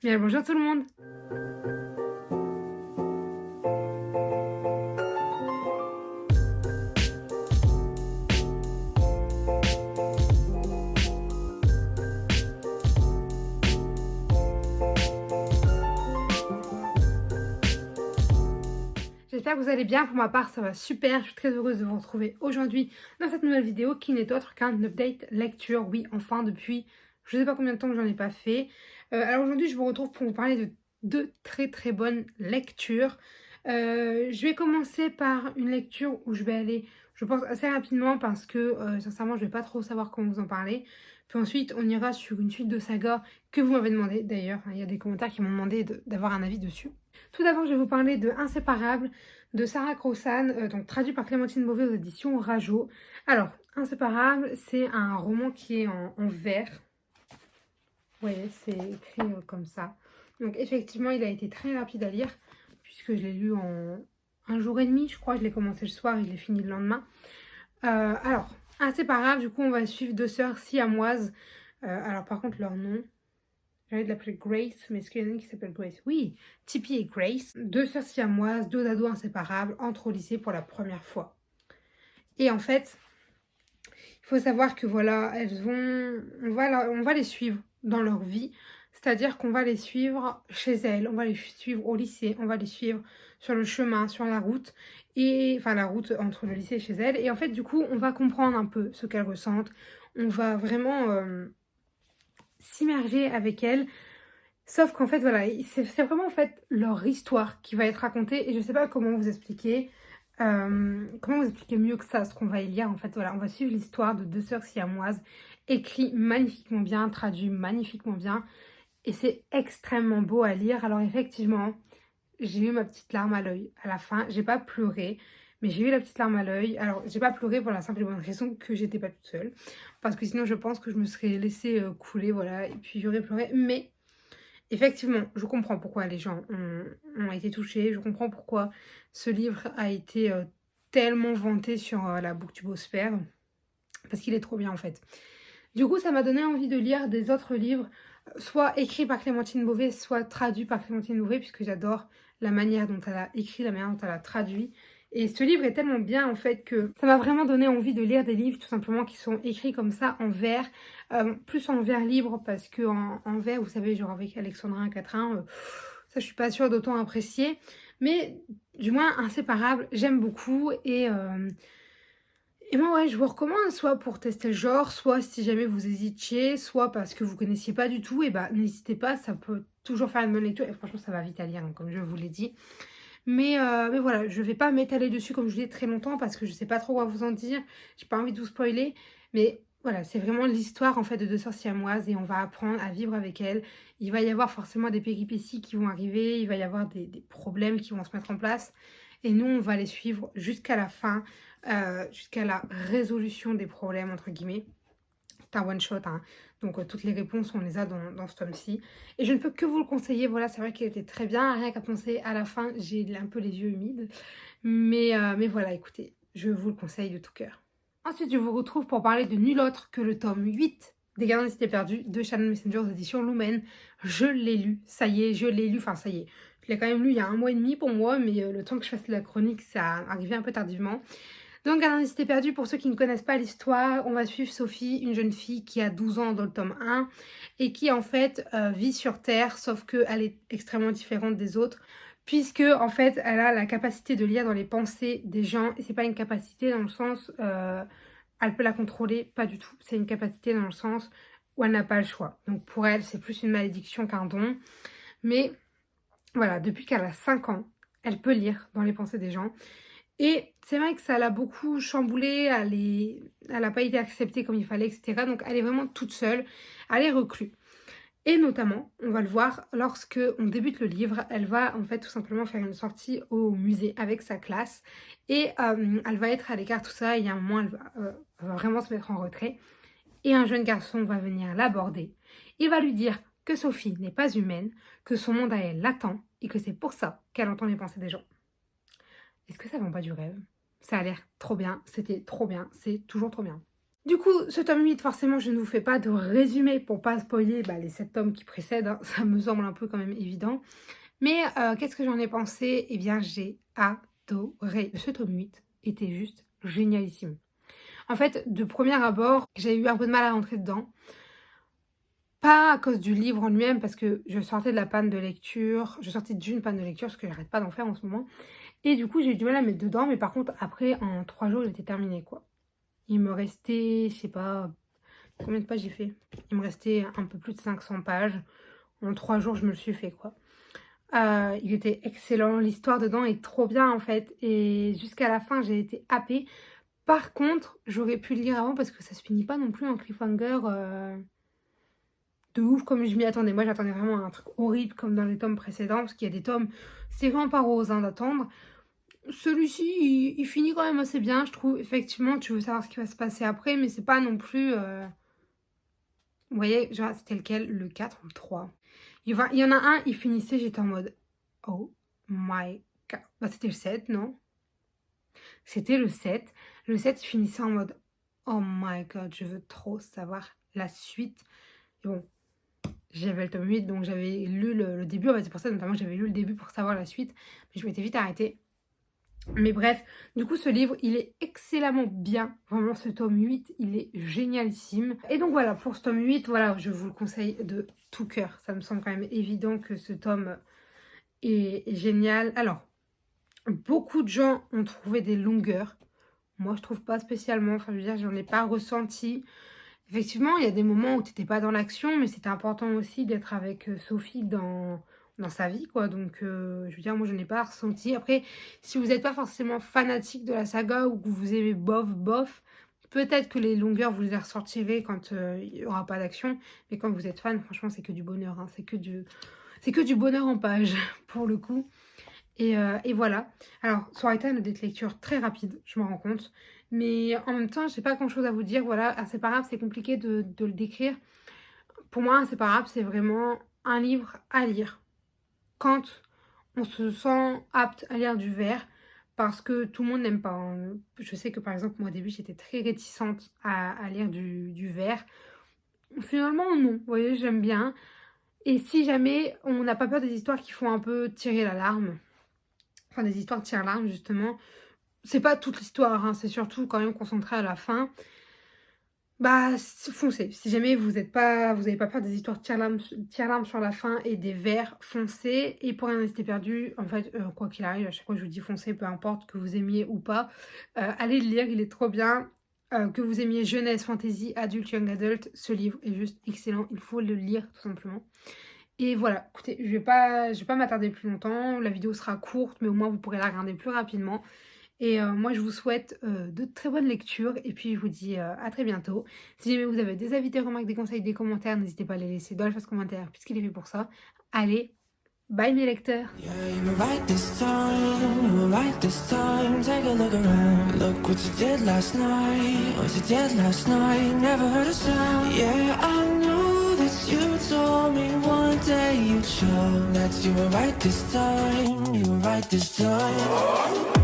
Bien, bonjour tout le monde. J'espère que vous allez bien. Pour ma part, ça va super. Je suis très heureuse de vous retrouver aujourd'hui dans cette nouvelle vidéo qui n'est autre qu'un update lecture. Oui, enfin, depuis je ne sais pas combien de temps que j'en ai pas fait. Alors aujourd'hui, je vous retrouve pour vous parler de deux très très bonnes lectures. Je vais commencer par une lecture où je vais aller, je pense, assez rapidement parce que sincèrement, je ne vais pas trop savoir comment vous en parler. Puis ensuite, on ira sur une suite de sagas que vous m'avez demandé d'ailleurs. Il y a des commentaires qui m'ont demandé d'avoir un avis dessus. Tout d'abord, je vais vous parler de Inséparables de Sarah Crossan, donc traduit par Clémentine Beauvais aux éditions Rajo. Alors, Inséparables, c'est un roman qui est en vers. Vous voyez, c'est écrit comme ça. Donc effectivement, il a été très rapide à lire, puisque je l'ai lu en un jour et demi, je crois. Je l'ai commencé le soir et je l'ai fini le lendemain. Alors, Inséparables, du coup, on va suivre deux sœurs siamoises. Alors par contre, leur nom, j'ai envie de l'appeler Grace, mais est-ce qu'il y en a une qui s'appelle Grace? Oui, Tippy et Grace, deux sœurs siamoises, deux ados inséparables, entrent au lycée pour la première fois. Et en fait, il faut savoir que voilà, on va les suivre dans leur vie, c'est-à-dire qu'on va les suivre chez elles, on va les suivre au lycée, on va les suivre sur le chemin, sur la route, et enfin la route entre le lycée et chez elles. Et en fait, du coup, on va comprendre un peu ce qu'elles ressentent, on va vraiment s'immerger avec elles. Sauf qu'en fait, voilà, c'est vraiment en fait leur histoire qui va être racontée et je sais pas comment vous expliquer mieux que ça ce qu'on va y lire. En fait, voilà, on va suivre l'histoire de deux sœurs siamoises, écrit magnifiquement bien, traduit magnifiquement bien et c'est extrêmement beau à lire. Alors effectivement, j'ai eu ma petite larme à l'œil à la fin. J'ai pas pleuré, mais j'ai eu la petite larme à l'œil. Alors, j'ai pas pleuré pour la simple et bonne raison que j'étais pas toute seule, parce que sinon je pense que je me serais laissée couler, voilà, et puis j'aurais pleuré. Mais effectivement, je comprends pourquoi les gens ont été touchés, je comprends pourquoi ce livre a été tellement vanté sur la Booktubosphère, parce qu'il est trop bien en fait. Du coup, ça m'a donné envie de lire des autres livres, soit écrits par Clémentine Beauvais, soit traduits par Clémentine Beauvais, puisque j'adore la manière dont elle a écrit, la manière dont elle a traduit. Et ce livre est tellement bien en fait que ça m'a vraiment donné envie de lire des livres tout simplement qui sont écrits comme ça en vers, plus en vers libre parce que en vers, vous savez, genre avec Alexandrin Quatrain, ça je suis pas sûre d'autant apprécier, mais du moins Inséparable, j'aime beaucoup et moi, ouais, je vous recommande, soit pour tester le genre, soit si jamais vous hésitiez, soit parce que vous connaissiez pas du tout, et bah n'hésitez pas, ça peut toujours faire une bonne lecture, et franchement, ça va vite à lire, hein, comme je vous l'ai dit. Mais voilà, je vais pas m'étaler dessus, comme je vous l'ai dit, très longtemps, parce que je sais pas trop quoi vous en dire, j'ai pas envie de vous spoiler, mais voilà, c'est vraiment l'histoire, en fait, de deux sœurs siamoises, et on va apprendre à vivre avec elles. Il va y avoir forcément des péripéties qui vont arriver, il va y avoir des problèmes qui vont se mettre en place, et nous, on va les suivre jusqu'à la fin, jusqu'à la résolution des problèmes, entre guillemets. C'est un one-shot, hein. Donc toutes les réponses, on les a dans ce tome-ci. Et je ne peux que vous le conseiller, voilà, c'est vrai qu'il était très bien, rien qu'à penser à la fin, j'ai un peu les yeux humides. Mais voilà, écoutez, je vous le conseille de tout cœur. Ensuite, je vous retrouve pour parler de nul autre que le tome 8 des Gardiens des Cités Perdues de Shannon Messenger aux éditions Lumen. Je l'ai lu, ça y est, je l'ai lu, enfin ça y est. Je l'ai quand même lu il y a un mois et demi pour moi, mais le temps que je fasse la chronique, ça arrivait un peu tardivement. Donc, Gardien des Cités Perdues, pour ceux qui ne connaissent pas l'histoire, on va suivre Sophie, une jeune fille qui a 12 ans dans le tome 1 et qui en fait vit sur Terre, sauf qu'elle est extrêmement différente des autres, puisque en fait elle a la capacité de lire dans les pensées des gens, et c'est pas une capacité dans le sens elle peut la contrôler, pas du tout, c'est une capacité dans le sens où elle n'a pas le choix. Donc pour elle, c'est plus une malédiction qu'un don, mais voilà, depuis qu'elle a 5 ans, elle peut lire dans les pensées des gens. Et c'est vrai que ça l'a beaucoup chamboulée, elle n'a pas été acceptée comme il fallait, etc. Donc elle est vraiment toute seule, elle est reclue. Et notamment, on va le voir, lorsque on débute le livre, elle va en fait tout simplement faire une sortie au musée avec sa classe. Et elle va être à l'écart, tout ça, et il y a un moment, elle va vraiment se mettre en retrait. Et un jeune garçon va venir l'aborder. Il va lui dire que Sophie n'est pas humaine, que son monde à elle l'attend, et que c'est pour ça qu'elle entend les pensées des gens. Est-ce que ça vend pas du rêve? Ça a l'air trop bien, c'était trop bien, c'est toujours trop bien. Du coup, ce tome 8, forcément, je ne vous fais pas de résumé pour pas spoiler les 7 tomes qui précèdent, hein, ça me semble un peu quand même évident. Mais qu'est-ce que j'en ai pensé? Eh bien, j'ai adoré. Ce tome 8 était juste génialissime. En fait, de premier abord, j'ai eu un peu de mal à rentrer dedans. Pas à cause du livre en lui-même, parce que je sortais de la panne de lecture. Je sortais d'une panne de lecture, parce que j'arrête pas d'en faire en ce moment. Et du coup, j'ai eu du mal à mettre dedans. Mais par contre, après, en 3 jours, il était terminé, quoi. Il me restait, je sais pas, combien de pages j'ai fait? Il me restait un peu plus de 500 pages. En 3 jours, je me le suis fait, quoi. Il était excellent. L'histoire dedans est trop bien, en fait. Et jusqu'à la fin, j'ai été happée. Par contre, j'aurais pu le lire avant parce que ça se finit pas non plus en cliffhanger de ouf comme je m'y attendais. Moi, j'attendais vraiment un truc horrible comme dans les tomes précédents parce qu'il y a des tomes, c'est vraiment pas rose hein, d'attendre. Celui-ci, il finit quand même assez bien, je trouve. Effectivement, tu veux savoir ce qui va se passer après, mais c'est pas non plus... Vous voyez, genre, c'était lequel? Le 4 ou le 3? Il y en a un, il finissait, j'étais en mode... Oh my god. Bah, c'était le 7, non? C'était le 7. Le 7, il finissait en mode... Oh my god, je veux trop savoir la suite. Et bon, j'avais le tome 8, donc j'avais lu le début. C'est pour ça, notamment, j'avais lu le début pour savoir la suite. Mais je m'étais vite arrêtée. Mais bref, du coup, ce livre, il est excellemment bien. Vraiment, ce tome 8, il est génialissime. Et donc voilà, pour ce tome 8, voilà, je vous le conseille de tout cœur. Ça me semble quand même évident que ce tome est génial. Alors, beaucoup de gens ont trouvé des longueurs. Moi, je trouve pas spécialement. Enfin, je veux dire, j'en ai pas ressenti. Effectivement, il y a des moments où tu n'étais pas dans l'action, mais c'était important aussi d'être avec Sophie dans sa vie, quoi. Donc, je veux dire, moi, je n'ai pas ressenti. Après, si vous n'êtes pas forcément fanatique de la saga ou que vous aimez bof, peut-être que les longueurs, vous les ressortirez quand il n'y aura pas d'action. Mais quand vous êtes fan, franchement, c'est que du bonheur. Hein. C'est que du bonheur en page, pour le coup. Et voilà. Alors, ça aurait été une date lecture très rapide, je me rends compte. Mais en même temps, j'ai pas grand-chose à vous dire. Voilà, Inséparable, c'est compliqué de le décrire. Pour moi, Inséparable, c'est vraiment un livre à lire quand on se sent apte à lire du vers, parce que tout le monde n'aime pas. Hein. Je sais que par exemple, moi au début, j'étais très réticente à lire du vers. Finalement, non. Vous voyez, j'aime bien. Et si jamais on n'a pas peur des histoires qui font un peu tirer l'alarme, enfin des histoires tire-larme justement, c'est pas toute l'histoire, hein, c'est surtout quand même concentré à la fin. Bah, foncez. Si jamais vous avez pas peur des histoires tire-larme sur la fin et des vers, foncez. Et pour rien rester perdu, en fait, quoi qu'il arrive, à chaque fois que je vous dis foncez, peu importe que vous aimiez ou pas, allez le lire, il est trop bien. Que vous aimiez jeunesse, fantasy, adulte, young adult, ce livre est juste excellent. Il faut le lire tout simplement. Et voilà, écoutez, je vais pas m'attarder plus longtemps. La vidéo sera courte, mais au moins vous pourrez la regarder plus rapidement. Et moi, je vous souhaite de très bonnes lectures. Et puis, je vous dis à très bientôt. Si jamais vous avez des avis, des remarques, des conseils, des commentaires, n'hésitez pas à les laisser dans l'espace commentaire, puisqu'il est fait pour ça. Allez, bye mes lecteurs! Yeah, you were right this time, you were right this time. Take a look around, look what you did last night. What you did last night, never heard a sound. Yeah, I know that you told me one day you'd show that you were right this time, you were right this time.